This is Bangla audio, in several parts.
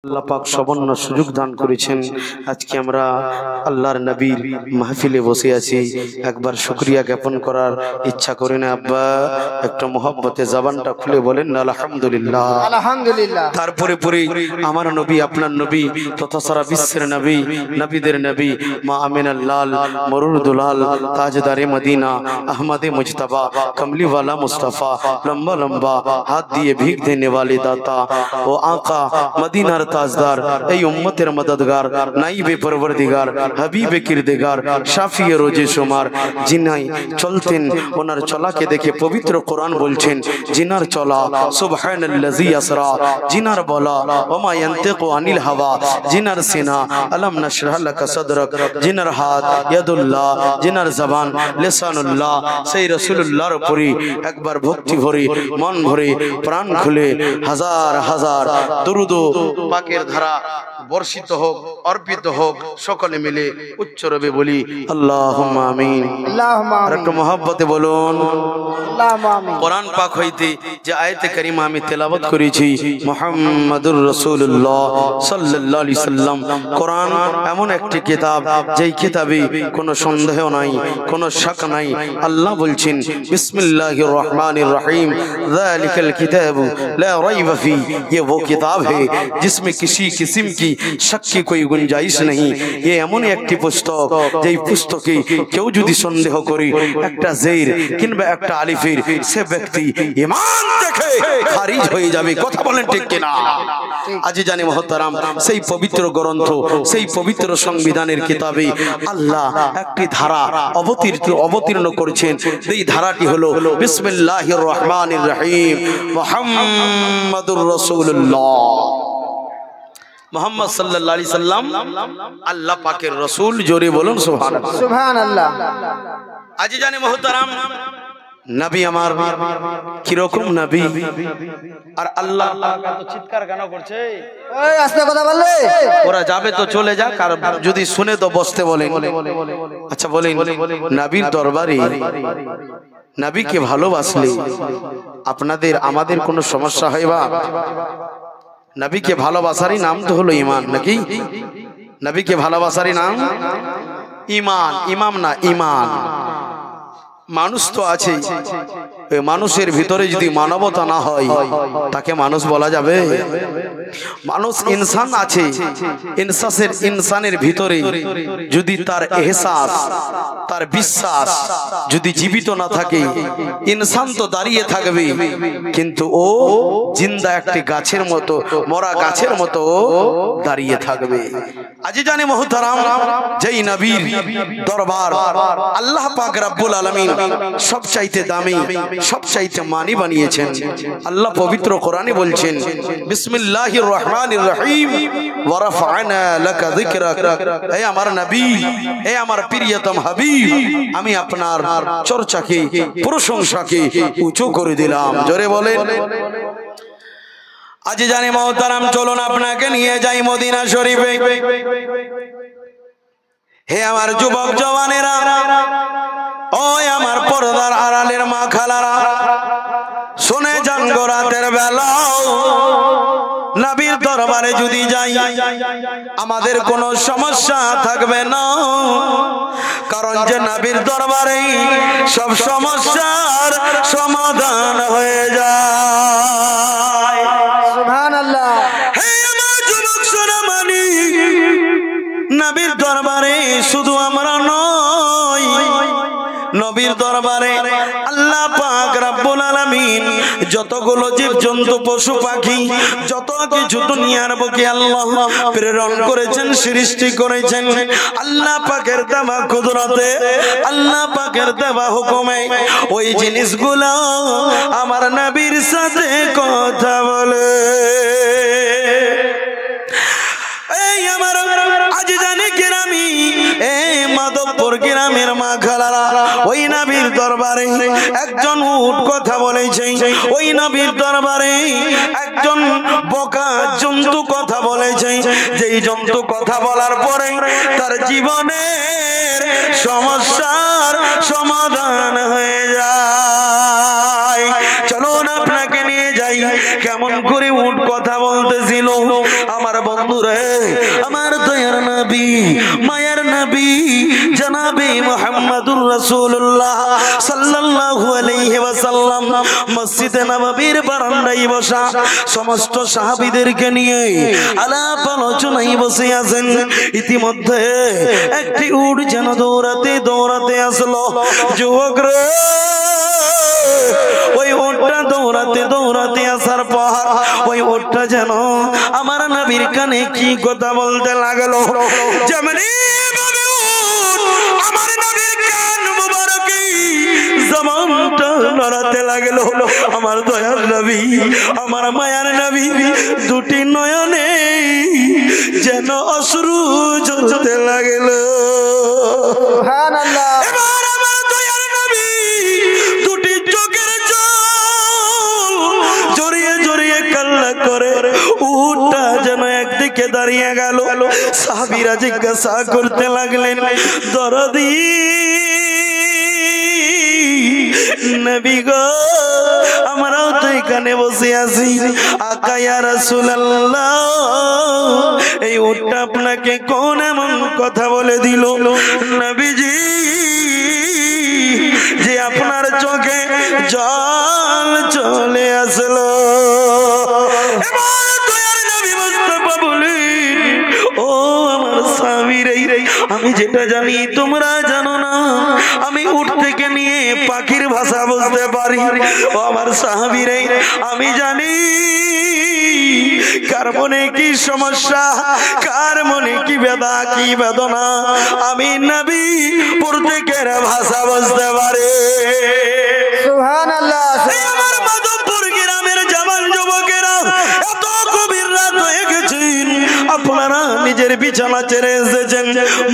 আল্লাহ পাক সবন্ন সুযোগ দান করেছেন। আজকে আমরা আল্লাহর নবীর মাহফিলে বসে আছি। একবার শুকরিয়া জ্ঞাপন করার ইচ্ছা করে না আব্বা? একটা মোহব্বতে জবানটা খুলে বলেন না আলহামদুলিল্লাহ। আলহামদুলিল্লাহ। তারপরে পরে আমার নবী, আপনার নবী তথা সারা বিশ্বের নবী, নবীদের নবী মা আমিনার লাল, মরুরদুলাল, তাজদারে মদিনা, আহমদে মুজতবা, কমলিওয়ালা মুস্তাফা, লম্বা লম্বা হাত দিয়ে ভিক দেনে वाले दाता ও आका মদিনার ताजदार এই উম্মতের মদদগার, নাইবে পরবর্দিগার, হাবিবে কিরদেগার, শাফিয়ে রোজে শুমার, যিনি চলতেন ওনার চলাকে দেখে পবিত্র কোরআন বলছেন, জিনার চলা সুবহানাল্লাযী আসরা, জিনার বলা ওমা ইয়ান্তিকু আনিল হাওয়া, জিনার সিনা আলম নাশরাহ লাকা সাদরাক, জিনার হাত ইয়াদুল্লাহ, জিনার জবান লিসানুল্লাহ, সেই রাসূলুল্লাহর উপরে একবার ভক্তি ভরে, মন ভরে, প্রাণ খুলে হাজার হাজার দরুদ পাকের ধারা বর্ষিত হোক, অর্পিত হোক। সকলে মিলে উচ্চ রবে বলি আল্লাহুম্মা আমিন। আল্লাহুম্মা আর একটু মহব্বতে বলুন। আল্লাহুম্মা আমিন। কোরআন পাক হইতে যে আয়াতে কারিমা আমি তেলাওয়াত করেছি, মুহাম্মাদুর রাসূলুল্লাহ সাল্লাল্লাহু আলাইহি সাল্লাম। কোরআন এমন একটি কিতাব যেই কিতাবে কোনো সন্দেহ নাই, কোনো শক নাই। আল্লাহ বলছেন বিসমিল্লাহির রহমানির রহিম, যালিকাল কিতাবু লা রাইবা ফি, ये वो किताब है जिसमें किसी किस्म की शक की कोई गुंजाइश नहीं। ये এমন একটি পুস্তক যেই পুস্তকে কেউ যদি সন্দেহ করে একটা জের কিংবা একটা আলিফের, সে ব্যক্তি ঈমান দেখে খারিজ হয়ে যাবে। কথা বলেন ঠিক কিনা? আজি জানি মুহতারাম, সেই পবিত্র গ্রন্থ, সেই পবিত্র সংবিধানের কিতাবে আল্লাহ একটি ধারা অবতীর্ণ করেছেন। এই ধারাটি হলো বিসমিল্লাহির রহমানির রহিম, মুহাম্মাদুর রাসূলুল্লাহ। মুহাম্মদ সাল্লাল্লাহু আলাইহি সাল্লাম আল্লাহ পাকের রাসূল। জোরে বলুন সুবহানাল্লাহ। সুবহানাল্লাহ। আজি জানি মুহতারাম, নবী আমার কিরকম নবী, আর আল্লাহ পাক এত চিৎকার কেন করছে? এই আস্তে কথা বললে ওরা যাবে তো চলে যাক, আর যদি শুনে তো বসতে বলেন। আচ্ছা বলেন, নবীর দরবারে নবীকে ভালোবাসলে আপনাদের আমাদের কোনো সমস্যা হয়? বা নবীকে ভালোবাসারই নাম তো হলো ঈমান, নাকি? নবীকে ভালোবাসারই নাম ঈমান, ইমাম না ঈমান। মানুষ তো আছে, মানুষের ভিতরে যদি মানবতা না হয় তাকে মানুষ বলা যাবে? মানুষ ইনসান আছে, ইনসানের ভিতরে যদি তার এহসাস, তার বিশ্বাস যদি জীবিত না থাকে, ইনসান তো দাঁড়িয়ে থাকবে, কিন্তু ও জিন্দা একটি গাছের মতো, মরা গাছের মতো দাঁড়িয়ে থাকবে। আজি জানি মুহতারাম, যেই নবীর দরবার আল্লাহ পাক রব্বুল আলামিন সবচাইতে দামি, সবচাইতে মানি বানিয়েছেন। আল্লাহ পবিত্র কোরআনে বলছেন বিসমিল্লাহির রহমানির রহিম, ওয়া রাফা'না লাকা যিকরাক। হে আমার নবী, হে আমার প্রিয়তম হাবিব, আমি আপনার চর্চাকে, প্রশংসাকে উঁচু করে দিলাম। জোরে বলেন। আজ জানি মুহতারাম, চলুন আপনাকে নিয়ে যাই মদিনা শরীফে। হে আমার যুবক জওয়ানেরা, ওই আমার পর্দার আড়ালের মা খালারা, শুনে যান গো রাতের বেলা নবীর দরবারে যদি যাই আমাদের কোনো সমস্যা থাকবে না, কারণ যে নবীর দরবারে সব সমস্যার সমাধান হয়ে যায়। সুবহানাল্লাহ। হে আমার যুবক সোনামণি, নবীর দরবারে শুধু আমরা নয়, নবীর দরবারে আল্লাহ পাক রব্বুল আলামিন যতগুলো জীবজন্তু, পশু পাখি, যত কিছু দুনিয়ার বুকে আল্লাহ প্রেরণ করেছেন, সৃষ্টি করেছেন, আল্লাহ পাকের দেওয়া কুদরতে, আল্লাহ পাকের দেওয়া হুকুমে ওই জিনিসগুলো আমার নবীর সাথে কথা বলে। এই আমার আজ জানি গ্রামী, এই মাধবপুর গ্রামের মা খালারা, ওই নবীর দরবারে একজন উট কথা বলেছে, ওই নবীর দরবারে একজন বোকা জন্তু কথা বলেছে, যেই জন্তু কথা বলার পরে তার জীবনের সমস্যার সমাধান হয়ে যায়। চলুন আপনাকে নিয়ে যাই কেমন করে উট কথা বলে। বলতেছিল, আমার বন্ধুরে, আমার দয়ার নবী, মায়ার নবী জনাবে মুহাম্মদুর রাসূলুল্লাহ সাল্লাল্লাহু আলাইহি ওয়াসাল্লাম মসজিদে নববীর বারান্দায় বসা সমস্ত সাহাবীদেরকে নিয়ে আলাপ আলোচনায় বসে আছেন। ইতিমধ্যে একটি উট যেন দৌড়াতে দৌড়াতে আসলো। যুবক রে, ওই উটটা দৌড়াতে দৌড়াতে আসার পর ওই উটটা যেন আমার নবীর কানে কি কথা বলতে লাগলো। যেমনি ভাবে আমার নবীর কান মুবারকে জবানটা লড়াতে লাগলো। আমার দয়ার নবী, আমার মায়ার নবী দুটি নয়নে যেন অশ্রু ঝরতে লাগলো। সুবহানাল্লাহ। এবার আমার দয়ার নবী দুটি চোখের জল জড়িয়ে জড়িয়ে কান্না করে উটটা যেন একদিকে দাঁড়িয়ে গেল। সাহাবীরা জিজ্ঞাসা করতে লাগলেন, দরদি নবী গো, আমরাও তো এখানে বসে আছি, আকা ইয়া রাসূলুল্লাহ, এই উটটা আপনাকে কোন এমন কথা বলে দিল নবীজি যে আপনার চোখে জল চলে আসলো? এবার দয়ার নবী মুস্তাফা বলেন, ও আমার স্বামী রে, আমি যেটা জানি তোমরা জানো না, আমি উট থেকে নিয়ে পাখির ভাষা বুঝতে পারি। ও আমার সাহাবী রে, আমি জানি কার মনে কি সমস্যা, কার মনে কি বেদা কি বেদনা, আমি নবী প্রত্যেকের ভাষা বুঝতে পারি। সুবহানাল্লাহ। আমার মাধবপুর গ্রামের জওয়ান যুবকেরা এত গভীর রাত হয়ে গেছেন, আপনারা নিজের বিছানা ছেড়ে এসেছেন,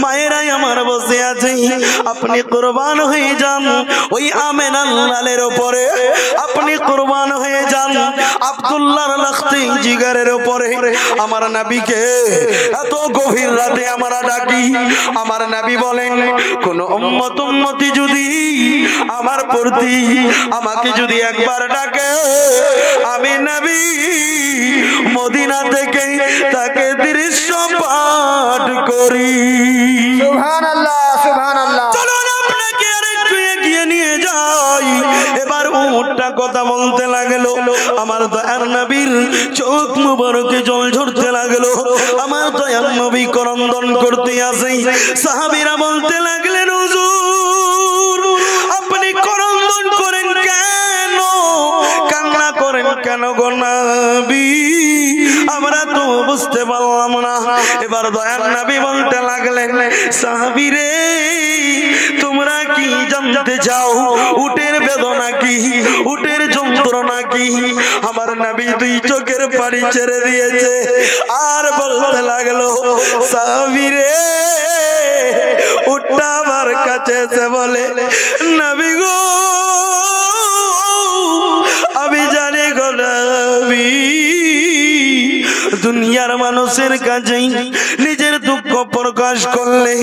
মায়েরাই আমার বসে আছে, আপনি কুরবান হয়ে যান ওই আমেনার লালের উপরে, আপনি কুরবান হয়ে যান আব্দুল্লাহর লাখতি জিগারের উপরে। আমার নবীকে এত গভীর রাতে আমরা ডাকি, আমার নবী বলেন, কোন উম্মতি যদি আমার প্রতি আমাকে যদি একবার ডাকে, আমি নবী মদিনা থেকে তাকে দৃশ্য পাঠ করি। সুবহানাল্লাহ। সুবহানাল্লাহ। চলুন আপনাকে আরেকটু এগিয়ে নিয়ে যাই। এবার উটটা কথা বলতে লাগলো, আমার দয়ার নবীর চোখ মুবারকে জল ঝরতে লাগলো। আমার দয়ার নবী করন্দন করতে আসে। সাহাবীরা বলতে লাগলেন, হুজুর আপনি করন্দন করেন কেন, কান্না করেন কেন গো নবী, আমরা তো বুঝতে পারলাম না। এবার দয়ার নবী বলতে লাগলেন, সাহাবী রে, তোমরা কি জানতে চাও উটের বেদনা কি, উটের যন্ত্রণা কি? আমার নবী দুই চোখের পানি ছেড়ে দিয়েছে আর বলতে লাগলো, সাহাবী রে, উটটা আমার কাছে এসে বলে, নবী গো, আমি জানি গো নবী, দুনিয়ার মানুষের কাছে নিজের দুঃখ প্রকাশ করলে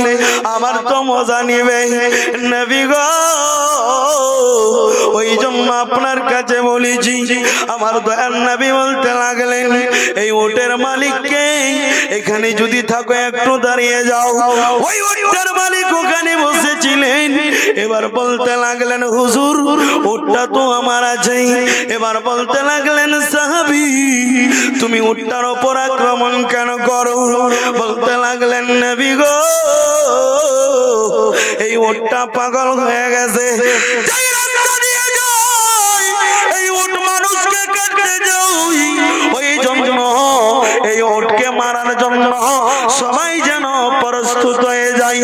আমার তো মজা নিবে নবী গো, ওই জন্য আপনার কাছে বলেছি। আমার দয়ার নবী বলতে লাগলেন, এই উটের মালিককে, এখানে যদি থাকো একটু দাঁড়িয়ে যাও। ওই উটের মালিক ওখানে বসেছিলেন। এবার বলতে লাগলেন, হুজুর উটটা তো আমার আছে। এবার বলতে লাগলেন, সাহাবী তুমি উটটার উপর আক্রমণ কেন করো? বলতে লাগলেন, নবী গো, এই উটটা পাগল হয়ে গেছে, এই উট মানুষকে কাটতে যাই, ওই জন্য এই উটকে মারার জন্য সবাই যেন প্রস্তুত হয়ে যায়।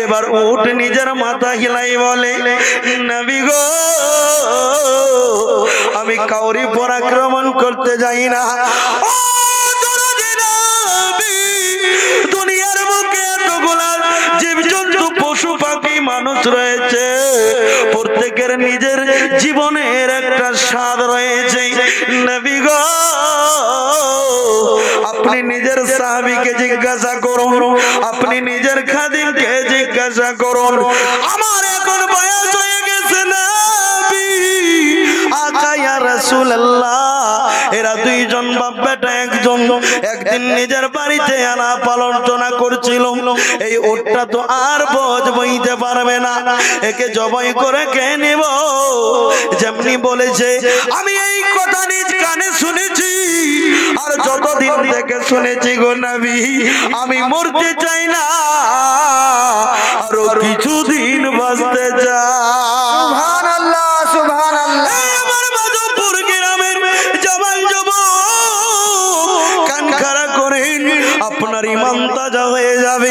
এবার উট নিজের মাথা হিলাই বলে, নবী গো, আমি কাউরি পর আক্রমণ করতে যাই না। দুনিয়ার বুকে এতগুলা জীবজন্তু পশু পাখি মানুষ রয়েছে, প্রত্যেকের নিজের জীবনের একটা স্বাদ রয়েছে। নবী গো, আপনি নিজের সাহাবীকে জিজ্ঞাসা করুন, আপনি নিজের খাদিমকে জিজ্ঞাসা করুন, আমার এখন বয়স হয়ে গেছে নবী, আকা ইয়া রাসূলুল্লাহ, এরা দুইজন বাপ বেটা একজন একদিন নিজের বাড়িতে আলাপ আলোচনা করছিল, এই ওটটা তো আর বোঝ বইতে পারবে না, একে জবাই করে খেয়ে নেব। যেমনি বলেছে আমি এই কথা নিজ কানে শুনেছি, আর যতদিন থেকে শুনেছি গো নবী, আমি মরতে চাই না, আরো কিছুদিন বাঁচতে চাই। সুবহানাল্লাহ সুবহানাল্লাহ। আমার মাধবপুর গ্রামের জবান যুবক কান খাড়া করেন, আপনার ইমান তাজা হয়ে যাবে,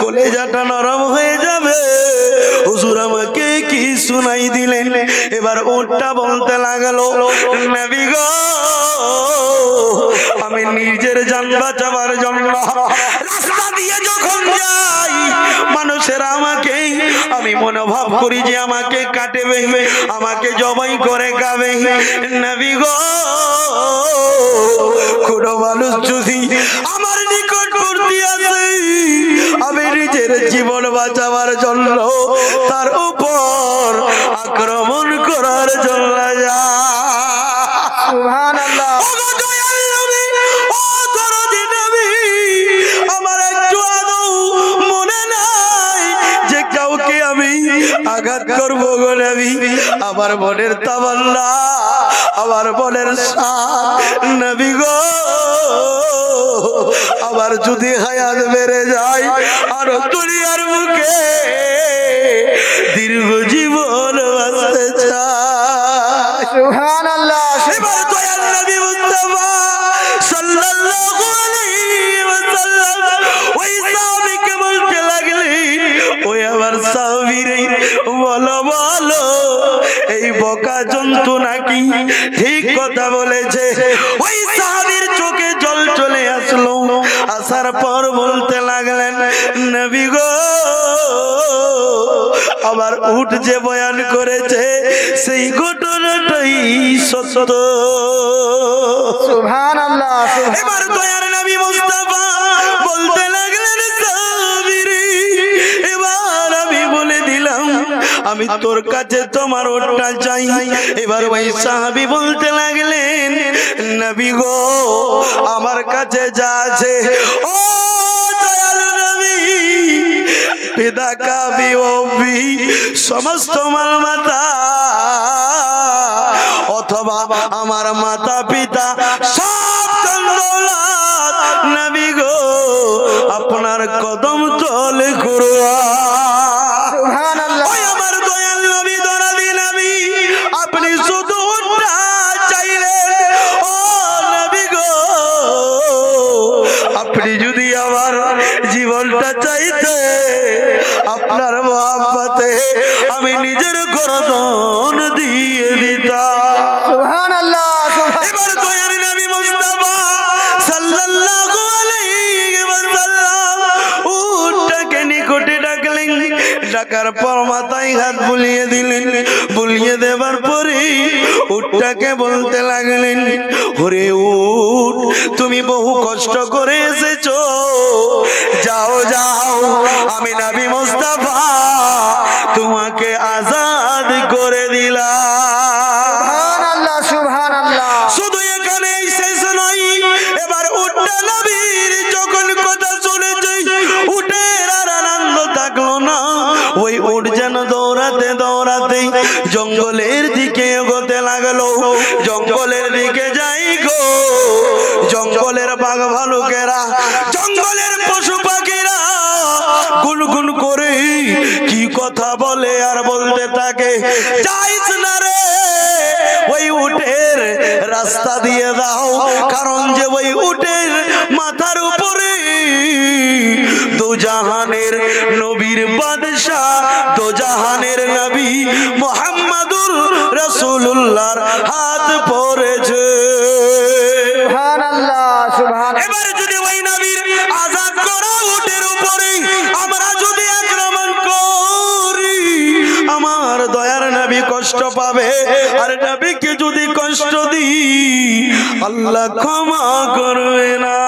কলেজাটা নরম হয়ে যাবে। হুজুর আমাকে কি শুনাই দিলেন? এবার ওটা বলতে লাগলো, নবী গো আমি নিজের জান বাঁচাবার জন্য রাস্তা দিয়ে যখন যাই, মানুষেরা আমাকে, আমি মনোভাব করি যে আমাকে কাটবে, আমাকে জবাই করে খাবে। নবী গো কোন মানুষ যদি আমার নিকটবর্তী আছে, আমি নিজের জীবন বাঁচাবার জন্য তার উপর আক্রমণ করার জন্য যা। সুবহানাল্লাহ। আমার একটু আদৌ মনে নাই যে কাউকে আমি আঘাত করবো গো নবী। আমার মনের তামান্না, আমার মনের সাথ নবী গো, আবার যদি হায়াত বেড়ে যায়, আরো দুনিয়ার মুখে দীর্ঘ জীবন বাঁচতে চাই। সুবহানাল্লাহ। এবার দয়াল নবী মুস্তাফা সাল্লাল্লাহু আলাইহি ওয়াসাল্লাম ওই সাহাবীকে বলতে লাগলেন, ওই আমার সাহাবী রে, বলো বলো এই বোকা জন্তু নাকি ঠিক কথা বলেছে? ওই সাহাবীর চোখে জল চলে আসলো, আসার পর বলতে লাগলেন, নবী গো আমার উট যে বয়ান করেছে সেই ঘটনাটাই সত্য। সুবহানাল্লাহ। এবার দয়ার নবী মুস্তাফা বলতে লাগলেন, সাহাবীরে এবার আমি বলে দিলাম আমি তোর কাছে তোমার ওটটা চাই। এবার ওই সাহাবী বলতে লাগলেন, নবী গো আমার কাছে যা আছে, ও দয়াল নবী, পিতা কাবি ওবি সমস্ত মালমাতা অথবা আমার মাতা পিতা সব দৌলত নবী গো আপনার কদম তলে কুরবান। সুবহানাল্লাহ। ওই আমার দয়াল নবী দয়ালি নবী, আপনি শুধু ওটা চাইলেন, ও নবী গো আপনি যদি আমার জীবনটা চাইতে, আপনার মহব্বতে আমি নিজের গর্দন দিয়ে দিতাম। সুবহানাল্লাহ। এবার দয়ার নবী মুস্তাফা সাল্লাল্লাহু আলাইহি ওয়াসাল্লাম উটটাকে নিকটে ডাকলেন, ডাকার পর মাথায় হাত বুলিয়ে দিলেন, বুলিয়ে দেবার পরে উটটাকে বলতে লাগলেন, ওরে উট তুমি বহু কষ্ট করে এসেছো, যাও যাও আমি নবী মুস্তাফা তোমাকে আজাদ করে দিলাম। সুবহানাল্লাহ সুবহানাল্লাহ। শুধু এখানেই শেষ নয়, এবার উটটা নবীর যখন কথা শুনেছে, উটের আর আনন্দ থাকলো না, ওই উট যেন দৌড়াতে দৌড়াতে জঙ্গলের দিকে এগোতে লাগলো। জঙ্গলের দিকে যাই গো, জঙ্গলের বাঘ ভালুকেরা, জঙ্গলের পশু পাখিরা গুনগুন করে কি কথা বলে আর বলতে থাকে, যাইস না রে ওই উটের রাস্তা দিয়ে দাও, কারণ যে ওই উটের মাথার উপরে দোজাহানের নবীর বাদশা, দোজাহানের নবী মুহাম্মাদুর রাসূলুল্লাহর হাত পড়েছে। সুবহানাল্লাহ সুবহানাল্লাহ। এবার যদি ওই নবীর আযাদ করা উটের উপরে আমরা যদি আক্রমণ করি, আমার দয়ার নবী কষ্ট পাবে, আর নবীকে যদি কষ্ট দিই আল্লাহ ক্ষমা করবে না।